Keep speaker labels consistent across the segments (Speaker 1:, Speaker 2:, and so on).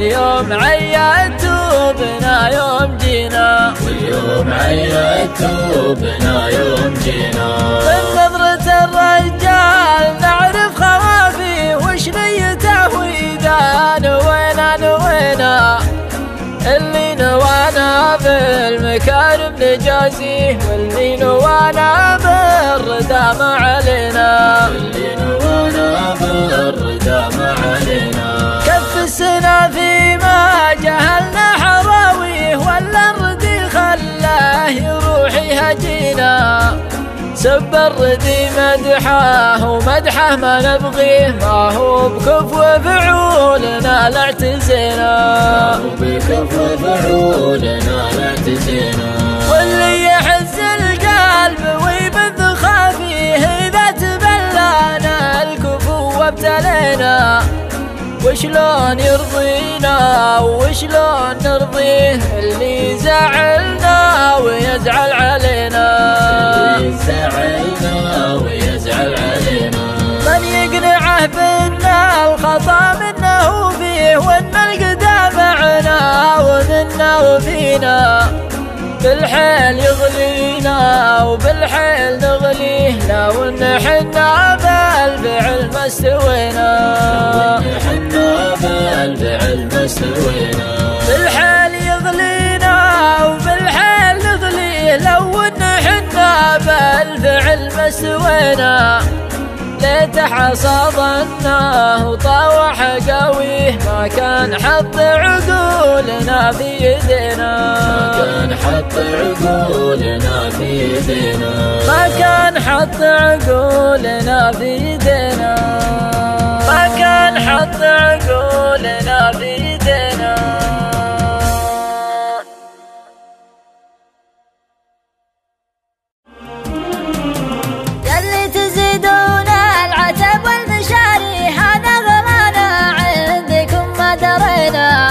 Speaker 1: واليوم عيدتوا بنا يوم جينا،
Speaker 2: واليوم عيدتوا بنا يوم جينا.
Speaker 1: من نظرة الرجال نعرف خوافيه وش نيته وإذا نوينا نوينا، اللي نوانا بالمكارم نجازيه، واللي نوانا بالردى ما علينا،
Speaker 2: اللي نوانا بالردى ما علينا.
Speaker 1: كف السنة فيما جهلنا حراويه، ولا الردي خلاه يروح يهجينا، سب الردي مدحه ومدحه ما نبغيه، ما هو بكفو فعولنا لا اعتزينا،
Speaker 2: ما هو بكفو فعولنا لا اعتزينا.
Speaker 1: واللي يحز القلب ويبث خافيه، إذا تبلانا الكفو وابتلينا، وشلون يرضينا وشلون نرضيه، اللي زعلنا ويزعل علينا،
Speaker 2: اللي زعلنا ويزعل علينا.
Speaker 1: من يقنعه بأن الخطا منه فيه، وأن القدام معنا ومنا وفينا، بالحيل يغلينا وبالحيل نغليه، لو ان حنا بالفعل ما استوينا،
Speaker 2: حنا بالفعل ما استوينا.
Speaker 1: بالحيل يغلينا وبالحيل نغليه، لو ان حنا بالفعل ما استوينا، ليته حصادناه وطاوح قويه، ما كان حط عقولنا في يدينا،
Speaker 2: ما كان حط عقولنا في يدينا،
Speaker 1: ما كان حط عقولنا في يدينا، ما كان حط عقولنا في يدينا. يلي تزيدون العتب والمشاري، هذا غلانا عندكم ما درينا،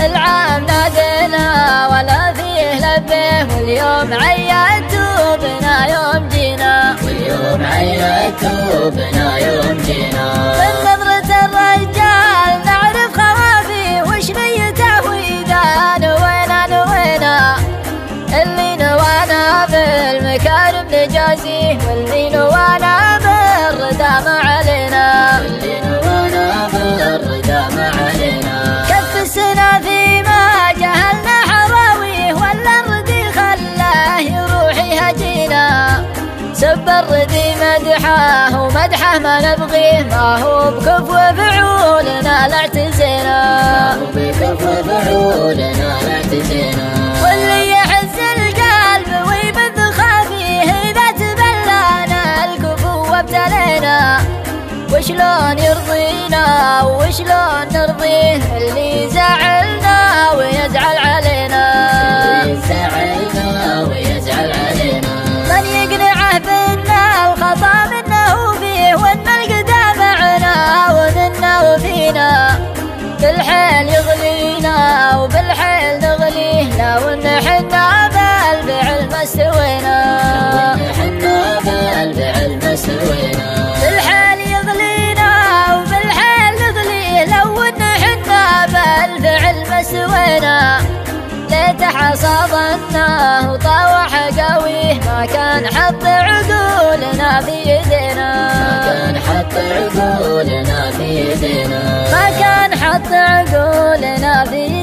Speaker 1: العام نادينا ولا فيه لبيه، واليوم عيدتوا بنا يوم جينا،
Speaker 2: واليوم عيدتوا بنا يوم جينا.
Speaker 1: من نظرة الرجال نعرف خوافيه وش نيته وإذا نوينا نوينا، اللي نوانا بالمكارم نجازيه، واللي نوانا بالردى ما علينا،
Speaker 2: اللي نوانا بالردى ما علينا.
Speaker 1: كف السنة فيما جهلنا حراويه، ولا الردي خلاه يروح يهجينا، سب الردي مدحه ومدحه ما نبغيه، ما هو بكفو فعولنا لا اعتزينا،
Speaker 2: ما هو بكفو فعولنا لا اعتزينا.
Speaker 1: واللي يحز القلب ويبث خافيه، إذا تبلانا الكفو وابتلينا، وشلون يرضينا وشلون نرضيه، اللي زعلنا ويزعل علينا،
Speaker 2: اللي زعلنا ويزعل علينا.
Speaker 1: من يقنعه بأن الخطا منه فيه، وأن القدام معنا ومنا وفينا، بالحيل يغلينا وبالحيل نغليه، لو ان حنا بالفعل ما استوينا،
Speaker 2: حنا بالفعل ما استوينا.
Speaker 1: بالحيل يغلينا وبالحيل نغليه، لو ان حنا بالفعل ما استوينا، ليته حصادناه وطاوح قويه، ما كان حط عقولنا في يدينا،
Speaker 2: ما كان حط عقولنا في يدينا،
Speaker 1: ما كان حط عقولنا في